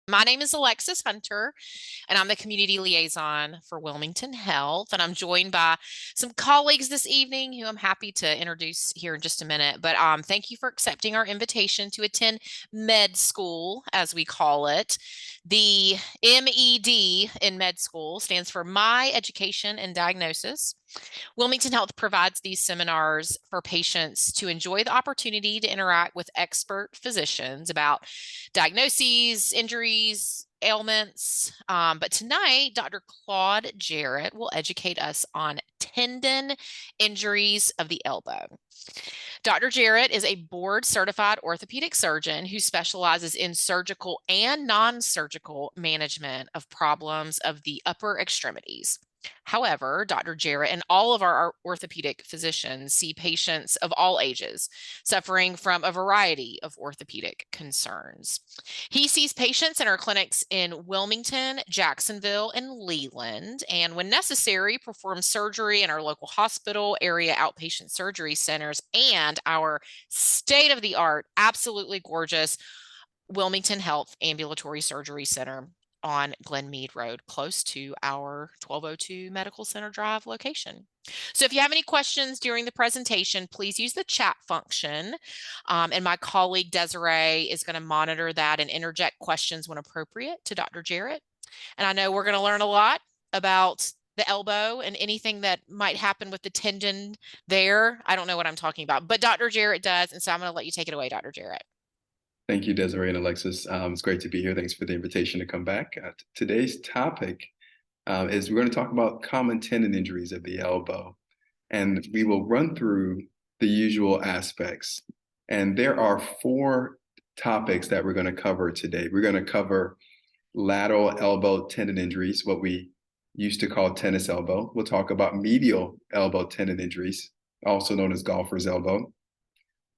My name is Alexis Hunter, and I'm the community liaison for Wilmington Health. And I'm joined by some colleagues this evening who I'm happy to introduce here in just a minute. But thank you for accepting our invitation to attend med school, as we call it. The MED in med school stands for My Education and Diagnosis. Wilmington Health provides these seminars for patients to enjoy the opportunity to interact with expert physicians about diagnoses, injuries, ailments. But tonight, Dr. Claude Jarrett will educate us on tendon injuries of the elbow. Dr. Jarrett is a board certified orthopedic surgeon who specializes in surgical and non-surgical management of problems of the upper extremities. However, Dr. Jarrett and all of our orthopedic physicians see patients of all ages suffering from a variety of orthopedic concerns. He sees patients in our clinics in Wilmington, Jacksonville, and Leland, and when necessary, performs surgery in our local hospital, area outpatient surgery centers, and our state-of-the-art, absolutely gorgeous Wilmington Health Ambulatory Surgery Center on Glenmead Road, close to our 1202 Medical Center Drive location. So if you have any questions during the presentation, please use the chat function. And my colleague Desiree is going to monitor that and interject questions when appropriate to Dr. Jarrett. And I know we're going to learn a lot about the elbow and anything that might happen with the tendon there. I don't know what I'm talking about, but Dr. Jarrett does. And so I'm going to let you take it away, Dr. Jarrett. Thank you, Desiree and Alexis. It's great to be here. Thanks for the invitation to come back. Today's topic is we're going to talk about common tendon injuries of the elbow, and we will run through the usual aspects. And there are 4 topics that we're going to cover today. We're going to cover lateral elbow tendon injuries, what we used to call tennis elbow. We'll talk about medial elbow tendon injuries, also known as golfer's elbow.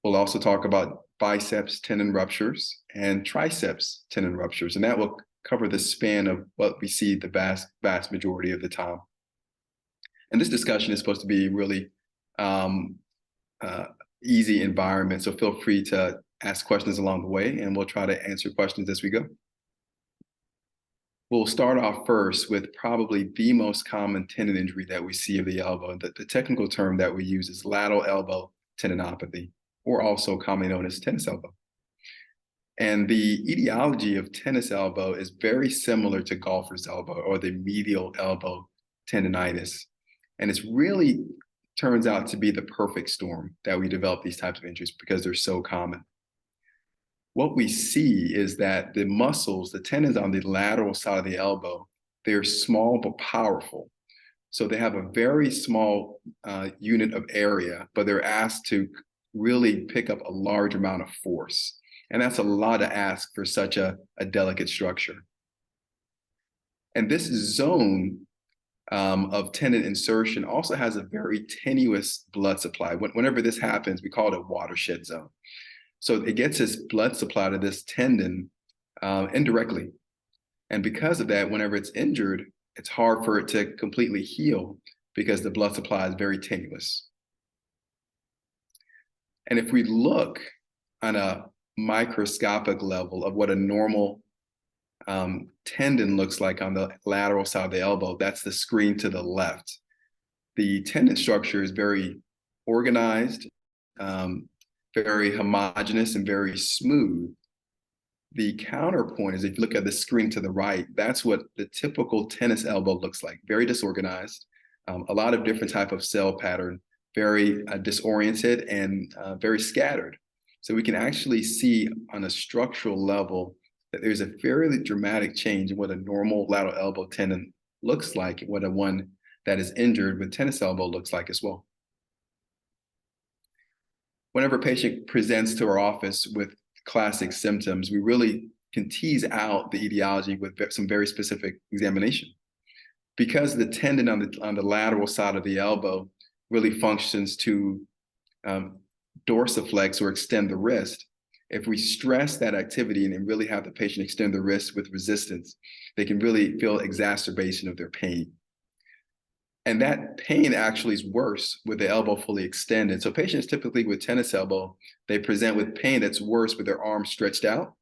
We'll also talk about biceps tendon ruptures and triceps tendon ruptures, and that will cover the span of what we see the vast majority of the time. And this discussion is supposed to be really easy environment, so feel free to ask questions along the way, and we'll try to answer questions as we go. We'll start off first with probably the most common tendon injury that we see of the elbow. The technical term that we use is lateral elbow tendinopathy, or also commonly known as tennis elbow. And the etiology of tennis elbow is very similar to golfer's elbow or the medial elbow tendonitis. And it's really turns out to be the perfect storm that we develop these types of injuries because they're so common. What we see is that the muscles, the tendons on the lateral side of the elbow, they're small but powerful. So they have a very small unit of area, but they're asked to really pick up a large amount of force. And that's a lot to ask for such a delicate structure. And this zone of tendon insertion also has a very tenuous blood supply. Whenever this happens, we call it a watershed zone. So it gets its blood supply to this tendon indirectly. And because of that, whenever it's injured, it's hard for it to completely heal because the blood supply is very tenuous. And if we look on a microscopic level of what a normal tendon looks like on the lateral side of the elbow, that's the screen to the left. The tendon structure is very organized, very homogeneous, and very smooth. The counterpoint is if you look at the screen to the right, that's what the typical tennis elbow looks like, very disorganized, a lot of different type of cell pattern, very disoriented and very scattered. So we can actually see on a structural level that there's a fairly dramatic change in what a normal lateral elbow tendon looks like, and what a one that is injured with tennis elbow looks like as well. Whenever a patient presents to our office with classic symptoms, we really can tease out the etiology with some very specific examination. Because the tendon on the lateral side of the elbow really functions to dorsiflex or extend the wrist, if we stress that activity and really have the patient extend the wrist with resistance, they can really feel exacerbation of their pain. And that pain actually is worse with the elbow fully extended. So patients typically with tennis elbow, they present with pain that's worse with their arm stretched out.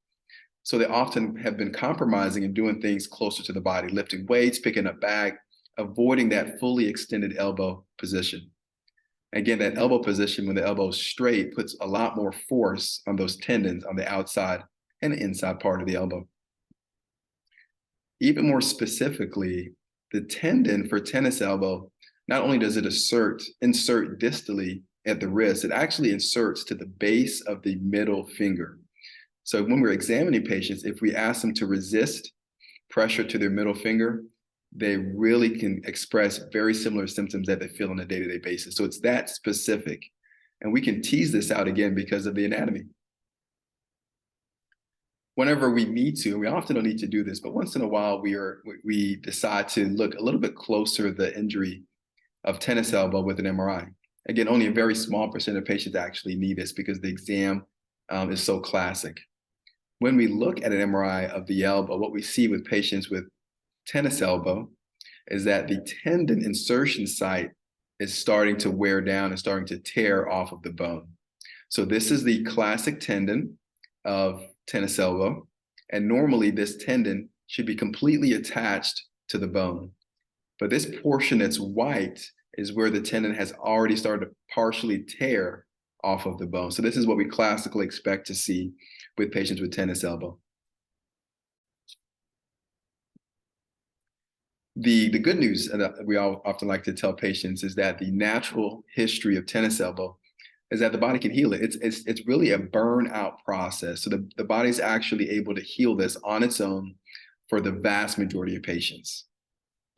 So they often have been compromising and doing things closer to the body, lifting weights, picking up bag, avoiding that fully extended elbow position. Again, that elbow position, when the elbow is straight, puts a lot more force on those tendons on the outside and the inside part of the elbow. Even more specifically, the tendon for tennis elbow, not only does it insert distally at the wrist, it actually inserts to the base of the middle finger. So when we're examining patients, if we ask them to resist pressure to their middle finger, they really can express very similar symptoms that they feel on a day-to-day basis. So it's that specific. And we can tease this out again because of the anatomy. Whenever we need to, and we often don't need to do this, but once in a while we decide to look a little bit closer at the injury of tennis elbow with an MRI. Again, only a very small percent of patients actually need this because the exam is so classic. When we look at an MRI of the elbow, what we see with patients with tennis elbow is that the tendon insertion site is starting to wear down and starting to tear off of the bone. So this is the classic tendon of tennis elbow. And normally this tendon should be completely attached to the bone. But this portion that's white is where the tendon has already started to partially tear off of the bone. So this is what we classically expect to see with patients with tennis elbow. The good news that we all often like to tell patients is that the natural history of tennis elbow is that the body can heal it. It's really a burnout process. So the body's actually able to heal this on its own for the vast majority of patients.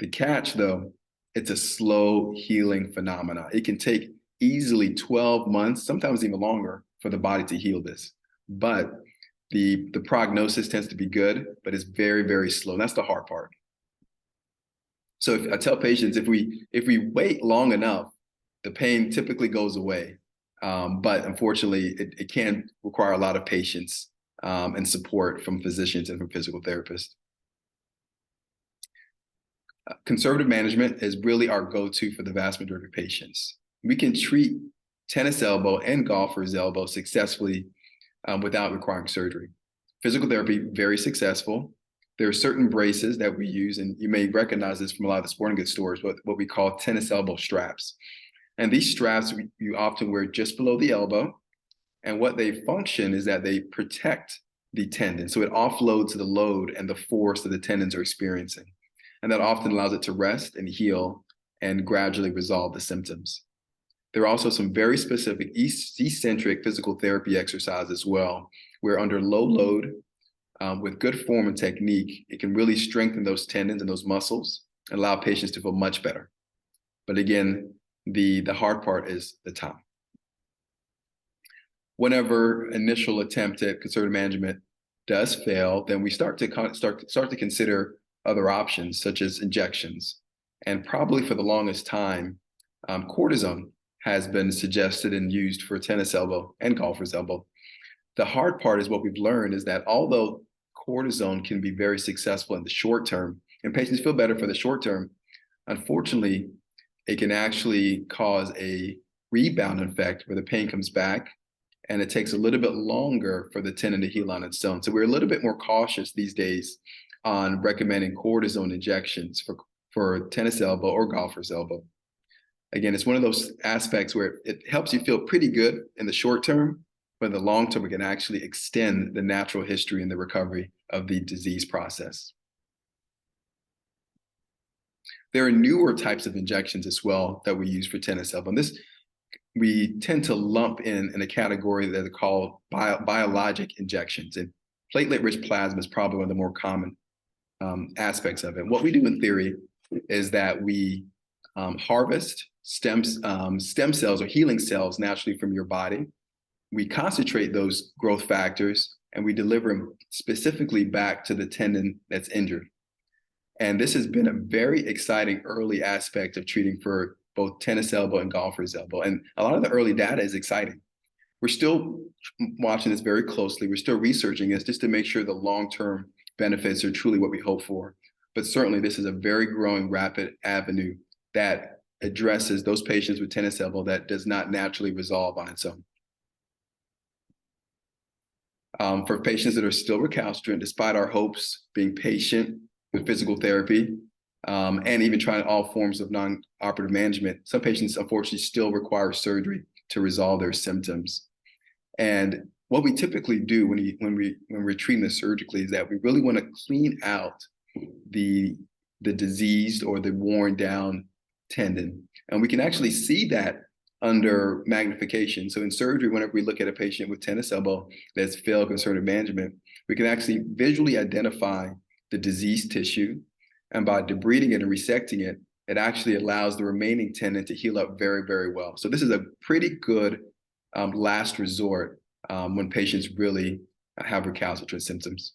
The catch, though, it's a slow healing phenomenon. It can take easily 12 months, sometimes even longer, for the body to heal this. But the prognosis tends to be good, but it's very, very slow. And that's the hard part. So I tell patients, if we wait long enough, the pain typically goes away. But unfortunately, it can require a lot of patience and support from physicians and from physical therapists. Conservative management is really our go-to for the vast majority of patients. We can treat tennis elbow and golfer's elbow successfully without requiring surgery. Physical therapy, very successful. There are certain braces that we use, and you may recognize this from a lot of the sporting goods stores, what we call tennis elbow straps. And these straps you often wear just below the elbow. And what they function is that they protect the tendon. So it offloads the load and the force that the tendons are experiencing. And that often allows it to rest and heal and gradually resolve the symptoms. There are also some very specific eccentric physical therapy exercises as well, where under low load, with good form and technique, it can really strengthen those tendons and those muscles and allow patients to feel much better. But again, the hard part is the time. Whenever initial attempt at conservative management does fail, then we start to consider other options such as injections. And probably for the longest time, cortisone has been suggested and used for tennis elbow and golfer's elbow. The hard part is what we've learned is that although cortisone can be very successful in the short term and patients feel better for the short term, unfortunately, it can actually cause a rebound effect where the pain comes back and it takes a little bit longer for the tendon to heal on its own. So we're a little bit more cautious these days on recommending cortisone injections for tennis elbow or golfer's elbow. Again, it's one of those aspects where it helps you feel pretty good in the short term, but in the long term, it can actually extend the natural history and the recovery of the disease process. There are newer types of injections as well that we use for tennis elbow. And this we tend to lump in a category that are called biologic injections. And platelet-rich plasma is probably one of the more common aspects of it. What we do in theory is that we harvest stem cells or healing cells naturally from your body. We concentrate those growth factors and we deliver them specifically back to the tendon that's injured. And this has been a very exciting early aspect of treating for both tennis elbow and golfer's elbow. And a lot of the early data is exciting. We're still watching this very closely. We're still researching this just to make sure the long-term benefits are truly what we hope for. But certainly this is a very growing, rapid avenue that addresses those patients with tennis elbow that does not naturally resolve on its own. For patients that are still recalcitrant, despite our hopes, being patient with physical therapy, and even trying all forms of non-operative management, some patients unfortunately still require surgery to resolve their symptoms. And what we typically do when we're treating this surgically is that we really want to clean out the diseased or the worn down tendon. And we can actually see that under magnification. So in surgery, whenever we look at a patient with tennis elbow that's failed conservative management, we can actually visually identify the diseased tissue. And by debriding it and resecting it, it actually allows the remaining tendon to heal up very, very well. So this is a pretty good last resort when patients really have recalcitrant symptoms.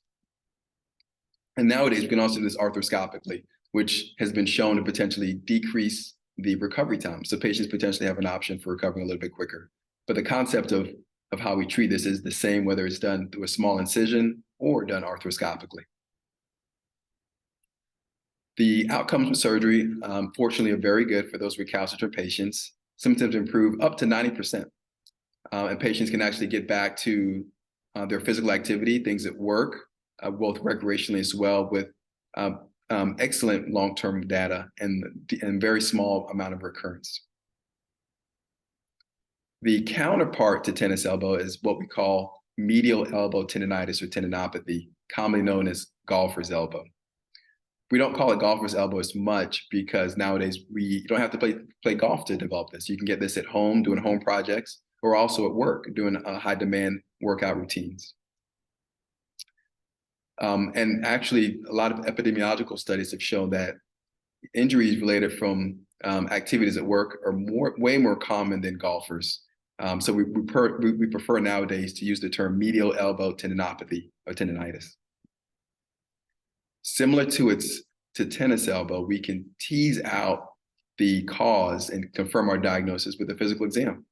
And nowadays, we can also do this arthroscopically, which has been shown to potentially decrease the recovery time. So patients potentially have an option for recovering a little bit quicker. But the concept of how we treat this is the same, whether it's done through a small incision or done arthroscopically. The outcomes with surgery, fortunately, are very good for those recalcitrant patients. Symptoms improve up to 90%. And patients can actually get back to their physical activity, things at work, both recreationally as well, with excellent long-term data and very small amount of recurrence. The counterpart to tennis elbow is what we call medial elbow tendonitis or tendinopathy, commonly known as golfer's elbow. We don't call it golfer's elbow as much because nowadays you don't have to play golf to develop this. You can get this at home doing home projects or also at work doing high demand workout routines. And actually, a lot of epidemiological studies have shown that injuries related from activities at work are way more common than golfers. So we prefer nowadays to use the term medial elbow tendinopathy or tendonitis. Similar to tennis elbow, we can tease out the cause and confirm our diagnosis with a physical exam.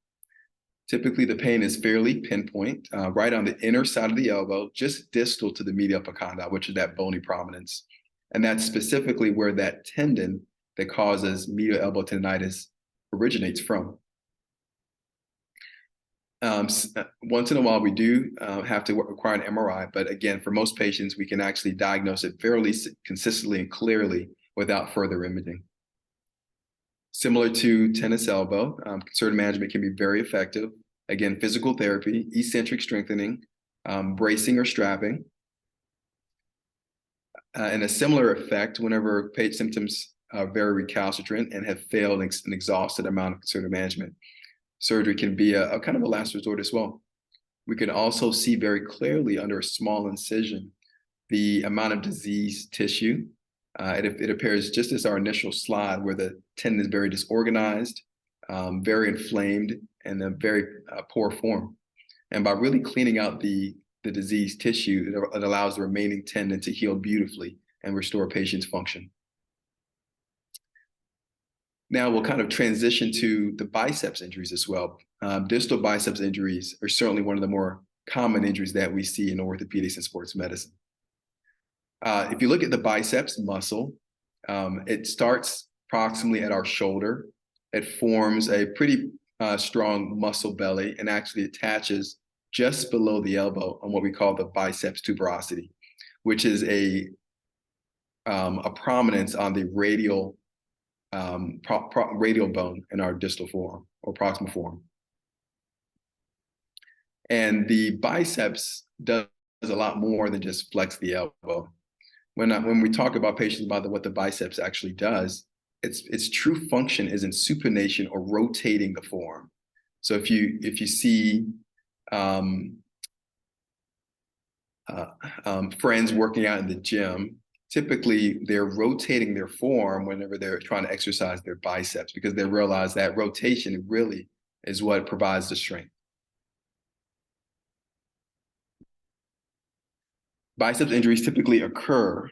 Typically, the pain is fairly pinpoint, right on the inner side of the elbow, just distal to the medial epicondyle, which is that bony prominence. And that's specifically where that tendon that causes medial elbow tendonitis originates from. Once in a while, we do have to require an MRI, but again, for most patients, we can actually diagnose it fairly consistently and clearly without further imaging. Similar to tennis elbow, conservative management can be very effective. Again, physical therapy, eccentric strengthening, bracing or strapping. And a similar effect whenever symptoms are very recalcitrant and have failed an exhausted amount of conservative management. Surgery can be a kind of a last resort as well. We can also see very clearly under a small incision the amount of diseased tissue. It appears just as our initial slide where the tendon is very disorganized, very inflamed, and in very poor form. And by really cleaning out the diseased tissue, it allows the remaining tendon to heal beautifully and restore patient's function. Now we'll kind of transition to the biceps injuries as well. Distal biceps injuries are certainly one of the more common injuries that we see in orthopedics and sports medicine. If you look at the biceps muscle, it starts proximally at our shoulder. It forms a pretty strong muscle belly and actually attaches just below the elbow on what we call the biceps tuberosity, which is a prominence on the radial bone in our distal forearm or proximal forearm. And the biceps does a lot more than just flex the elbow. When we talk about patients about what the biceps actually does, its true function is in supination or rotating the forearm. So if you see friends working out in the gym, typically they're rotating their forearm whenever they're trying to exercise their biceps because they realize that rotation really is what provides the strength. Biceps injuries typically occur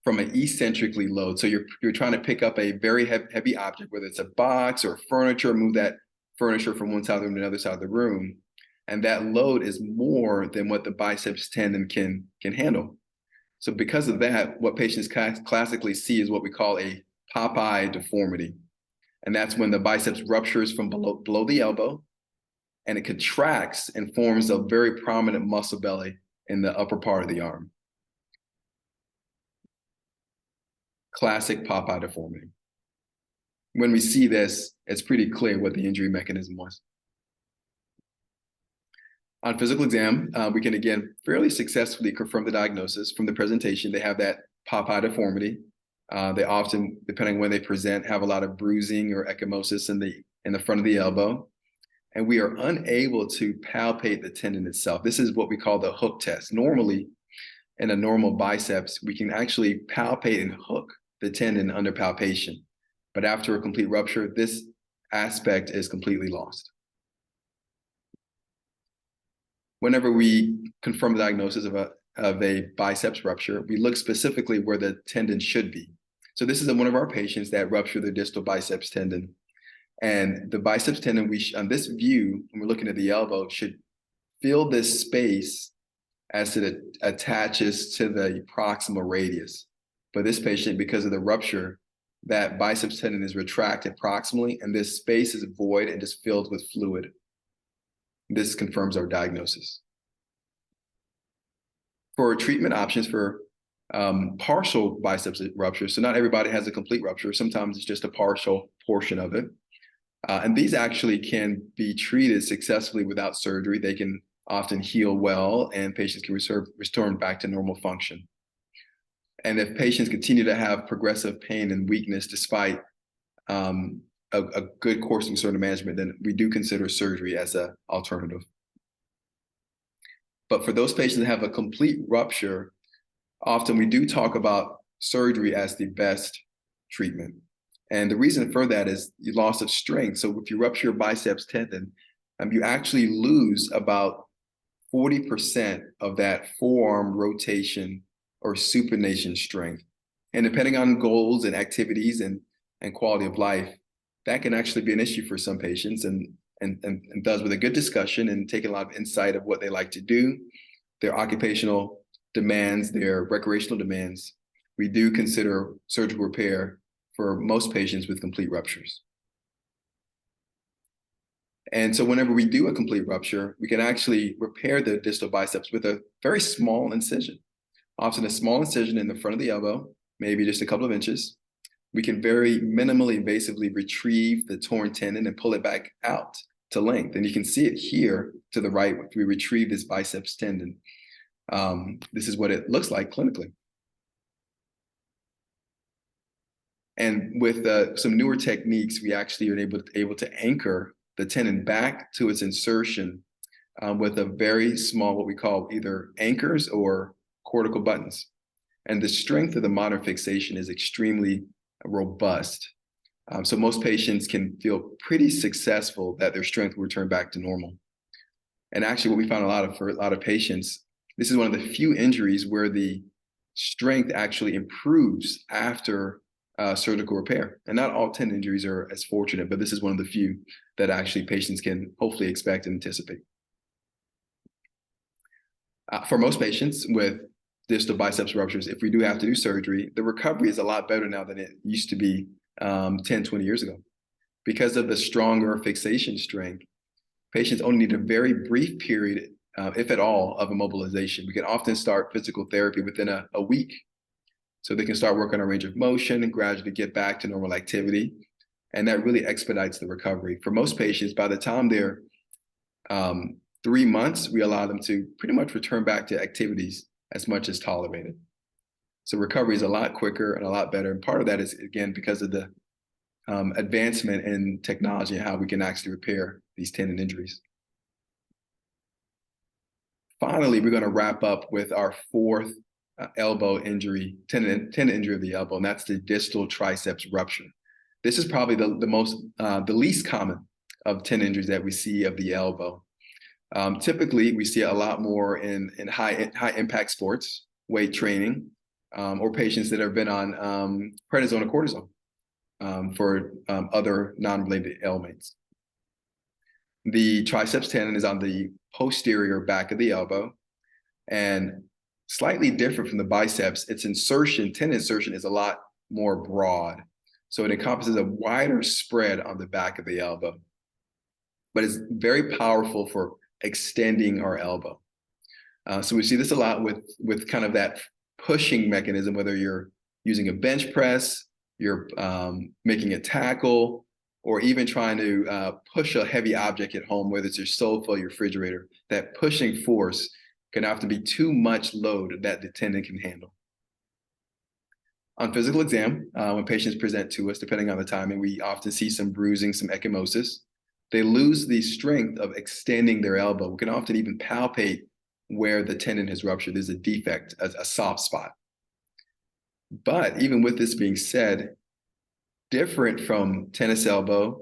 from an eccentrically load. So you're trying to pick up a very heavy object, whether it's a box or furniture, move that furniture from one side of the room to the other side of the room. And that load is more than what the biceps tendon can handle. So because of that, what patients classically see is what we call a Popeye deformity. And that's when the biceps ruptures from below the elbow and it contracts and forms a very prominent muscle belly in the upper part of the arm. Classic Popeye deformity. When we see this, it's pretty clear what the injury mechanism was. On physical exam, we can again fairly successfully confirm the diagnosis from the presentation. They have that Popeye deformity. They often, depending on when they present, have a lot of bruising or ecchymosis in the front of the elbow. And we are unable to palpate the tendon itself. This is what we call the hook test. Normally, in a normal biceps, we can actually palpate and hook the tendon under palpation. But after a complete rupture, this aspect is completely lost. Whenever we confirm the diagnosis of a biceps rupture, we look specifically where the tendon should be. So this is one of our patients that ruptured the distal biceps tendon. And the biceps tendon, on this view, when we're looking at the elbow, should fill this space as it attaches to the proximal radius. But this patient, because of the rupture, that biceps tendon is retracted proximally, and this space is void and just filled with fluid. This confirms our diagnosis. For treatment options for partial biceps rupture, so not everybody has a complete rupture. Sometimes it's just a partial portion of it. And these actually can be treated successfully without surgery. They can often heal well, and patients can return back to normal function. And if patients continue to have progressive pain and weakness despite a good course of conservative management, then we do consider surgery as an alternative. But for those patients that have a complete rupture, often we do talk about surgery as the best treatment. And the reason for that is the loss of strength. So if you rupture your biceps tendon, you actually lose about 40% of that forearm rotation or supination strength. And depending on goals and activities and quality of life, that can actually be an issue for some patients, and thus with a good discussion and taking a lot of insight of what they like to do, their occupational demands, their recreational demands, we do consider surgical repair for most patients with complete ruptures. And so whenever we do a complete rupture, we can actually repair the distal biceps with a very small incision, often a small incision in the front of the elbow, maybe just a couple of inches. We can very minimally invasively retrieve the torn tendon and pull it back out to length. And you can see it here to the right. If we retrieve this biceps tendon, this is what it looks like clinically. And with some newer techniques, we actually are able to anchor the tendon back to its insertion with a very small, what we call either anchors or cortical buttons. And the strength of the modern fixation is extremely robust. So most patients can feel pretty successful that their strength will return back to normal. And actually what we found for a lot of patients, this is one of the few injuries where the strength actually improves after surgical repair. And not all tendon injuries are as fortunate, but this is one of the few that actually patients can hopefully expect and anticipate. For most patients with distal biceps ruptures, if we do have to do surgery, the recovery is a lot better now than it used to be 10, 20 years ago. Because of the stronger fixation strength, patients only need a very brief period, if at all, of immobilization. We can often start physical therapy within a week. So they can start working on range of motion and gradually get back to normal activity. And that really expedites the recovery. For most patients, by the time they're 3 months, we allow them to pretty much return back to activities as much as tolerated. So recovery is a lot quicker and a lot better. And part of that is, again, because of the advancement in technology and how we can actually repair these tendon injuries. Finally, we're going to wrap up with our fourth elbow injury, tendon injury of the elbow, and that's the distal triceps rupture. This is probably the least common of tendon injuries that we see of the elbow. Typically, we see it a lot more in high impact sports, weight training, or patients that have been on prednisone or cortisone for other non-related ailments. The triceps tendon is on the posterior back of the elbow, and slightly different from the biceps, its tendon insertion is a lot more broad. So it encompasses a wider spread on the back of the elbow, but it's very powerful for extending our elbow. So we see this a lot with kind of that pushing mechanism, whether you're using a bench press, you're making a tackle, or even trying to push a heavy object at home, whether it's your sofa or your refrigerator. That pushing force can often be too much load that the tendon can handle. On physical exam, when patients present to us, depending on the timing, we often see some bruising, some ecchymosis. They lose the strength of extending their elbow. We can often even palpate where the tendon has ruptured. There's a defect, a soft spot. But even with this being said, different from tennis elbow,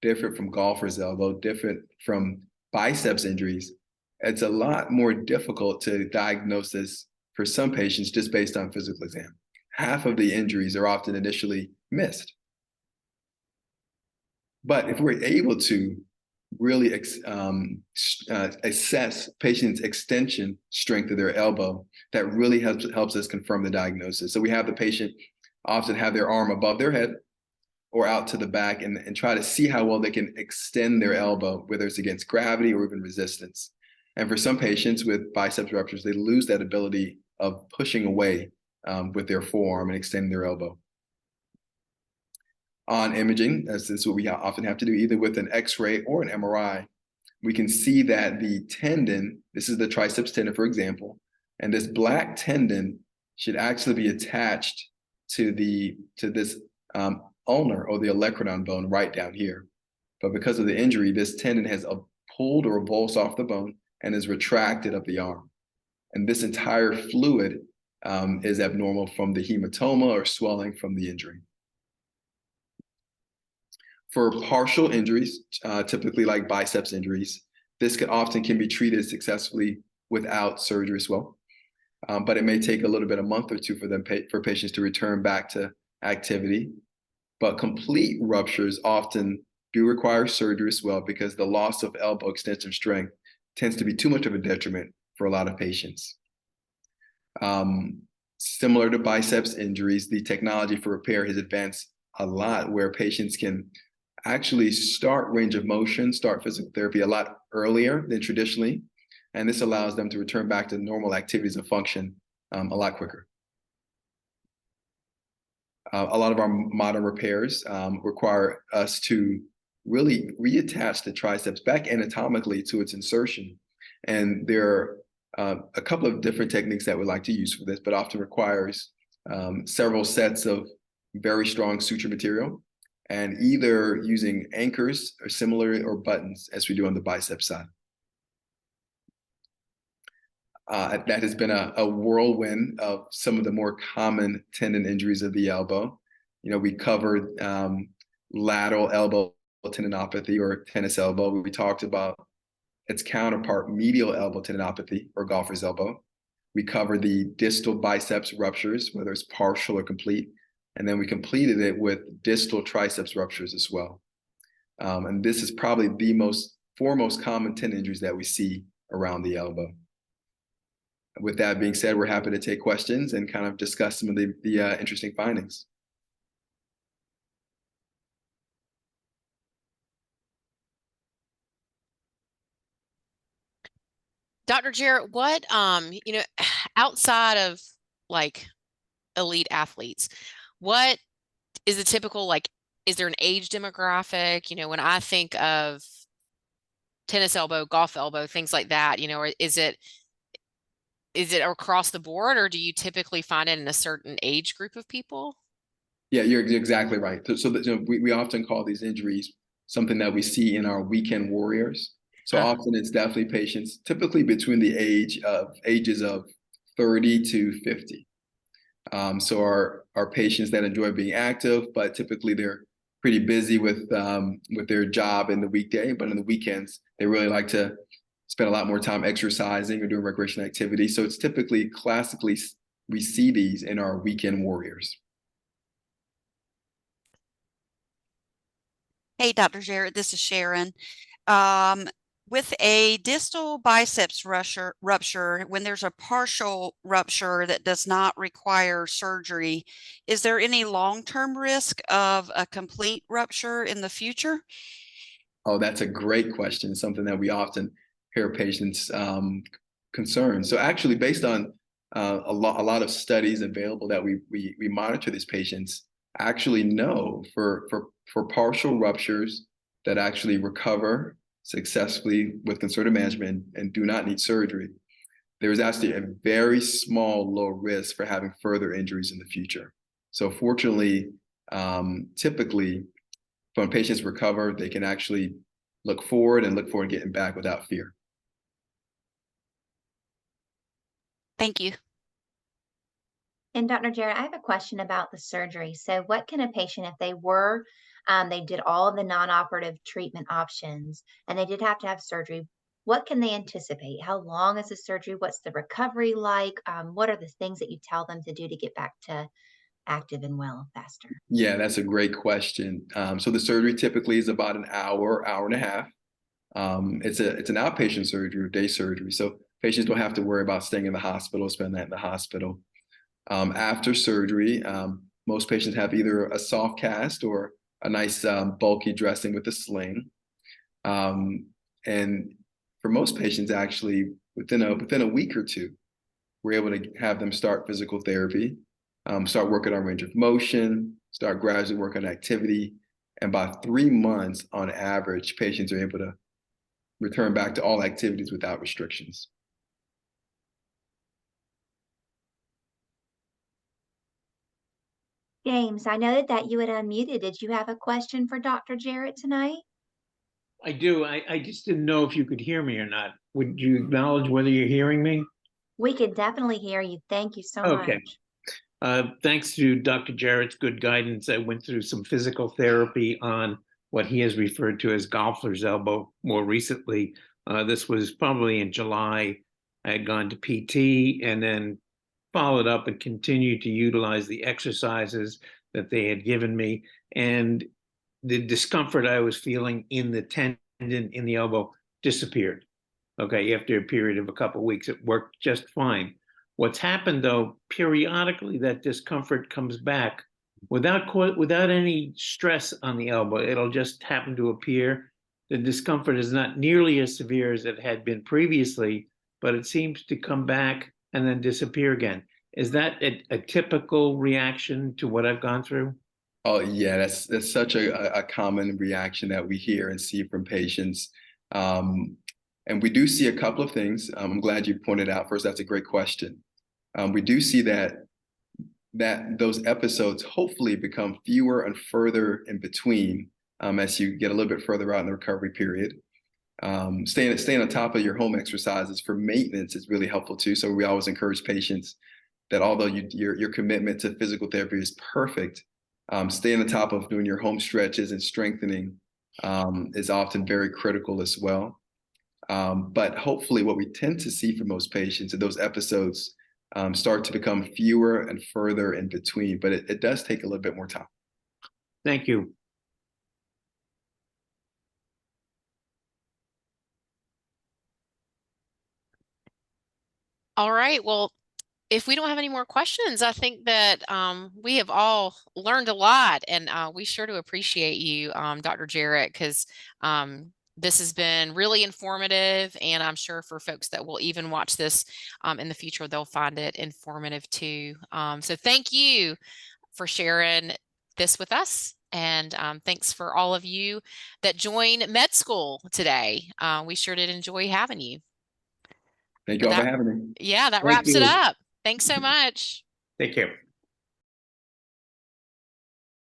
different from golfer's elbow, different from biceps injuries, it's a lot more difficult to diagnose this for some patients just based on physical exam. Half of the injuries are often initially missed. But if we're able to really assess patients' extension strength of their elbow, that really helps us confirm the diagnosis. So we have the patient often have their arm above their head or out to the back and try to see how well they can extend their elbow, whether it's against gravity or even resistance. And for some patients with biceps ruptures, they lose that ability of pushing away with their forearm and extending their elbow. On imaging, as this is what we often have to do, either with an X-ray or an MRI, we can see that the tendon, this is the triceps tendon, for example, and this black tendon should actually be attached to this ulnar or the olecranon bone right down here. But because of the injury, this tendon has pulled or avulsed off the bone and is retracted up the arm. And this entire fluid is abnormal from the hematoma or swelling from the injury. For partial injuries, typically like biceps injuries, this can be treated successfully without surgery as well. But it may take a little bit, a month or two for patients to return back to activity. But complete ruptures often do require surgery as well because the loss of elbow extension strength tends to be too much of a detriment for a lot of patients. Similar to biceps injuries, the technology for repair has advanced a lot where patients can actually start range of motion, start physical therapy a lot earlier than traditionally. And this allows them to return back to normal activities of function a lot quicker. A lot of our modern repairs require us to really reattach the triceps back anatomically to its insertion. And there are a couple of different techniques that we like to use for this, but often requires several sets of very strong suture material, and either using anchors or similar or buttons as we do on the bicep side. That has been a whirlwind of some of the more common tendon injuries of the elbow. We covered lateral elbow tendinopathy or tennis elbow. We talked about its counterpart, medial elbow tendinopathy or golfer's elbow. We covered the distal biceps ruptures, whether it's partial or complete. And then we completed it with distal triceps ruptures as well. And this is probably the four most common tendon injuries that we see around the elbow. With that being said, we're happy to take questions and kind of discuss some of the interesting findings. Dr. Jarrett, what outside of like elite athletes, what is the typical, like, is there an age demographic? When I think of tennis elbow, golf elbow, things like that, or is it across the board, or do you typically find it in a certain age group of people? Yeah, you're exactly right. So that, we often call these injuries something that we see in our weekend warriors. So often it's definitely patients typically between the ages of 30 to 50. So our patients that enjoy being active, but typically they're pretty busy with their job in the weekday, but in the weekends, they really like to spend a lot more time exercising or doing recreational activity. So it's typically, classically, we see these in our weekend warriors. Hey, Dr. Jarrett, this is Sharon. With a distal biceps rupture, when there's a partial rupture that does not require surgery, is there any long-term risk of a complete rupture in the future? Oh, that's a great question. Something that we often hear patients concerns. So actually, based on a lot of studies available that we monitor these patients, actually know for partial ruptures that actually recover successfully with concerted management and do not need surgery, there is actually a very small low risk for having further injuries in the future. So fortunately, typically, when patients recover, they can actually look forward to getting back without fear. Thank you. And Dr. Jarrett, I have a question about the surgery. So what can a patient, if they did all of the non-operative treatment options and they did have to have surgery, what can they anticipate? How long is the surgery? What's the recovery like? What are the things that you tell them to do to get back to active and well faster? Yeah, that's a great question. So the surgery typically is about an hour, hour and a half. It's an outpatient surgery or day surgery. So patients don't have to worry about staying in the hospital, spend that in the hospital. After surgery, most patients have either a soft cast or a nice bulky dressing with a sling. And for most patients, actually, within a week or two, we're able to have them start physical therapy, start working on range of motion, start gradually working on activity. And by 3 months, on average, patients are able to return back to all activities without restrictions. James, I know that you had unmuted. Did you have a question for Dr. Jarrett tonight? I do. I just didn't know if you could hear me or not. Would you acknowledge whether you're hearing me? We can definitely hear you. Thank you so Okay. much. Thanks to Dr. Jarrett's good guidance, I went through some physical therapy on what he has referred to as golfer's elbow more recently. This was probably in July. I had gone to PT and then followed up and continued to utilize the exercises that they had given me. And the discomfort I was feeling in the tendon in the elbow disappeared. Okay, after a period of a couple of weeks, it worked just fine. What's happened though, periodically that discomfort comes back without any stress on the elbow. It'll just happen to appear. The discomfort is not nearly as severe as it had been previously, but it seems to come back and then disappear again. Is that a typical reaction to what I've gone through? Oh yeah, that's such a common reaction that we hear and see from patients. And we do see a couple of things. I'm glad you pointed out. First, that's a great question. We do see that those episodes hopefully become fewer and further in between as you get a little bit further out in the recovery period. Staying on top of your home exercises for maintenance is really helpful too. So we always encourage patients that although your commitment to physical therapy is perfect, staying on top of doing your home stretches and strengthening is often very critical as well. But hopefully what we tend to see for most patients is those episodes start to become fewer and further in between, but it does take a little bit more time. Thank you. All right. Well, if we don't have any more questions, I think that we have all learned a lot, and we sure do appreciate you, Dr. Jarrett, because this has been really informative, and I'm sure for folks that will even watch this in the future, they'll find it informative too. So thank you for sharing this with us. And thanks for all of you that joined med school today. We sure did enjoy having you. Thank you all for having me. Yeah, that Thank wraps it you. up. Thanks so much. Take care.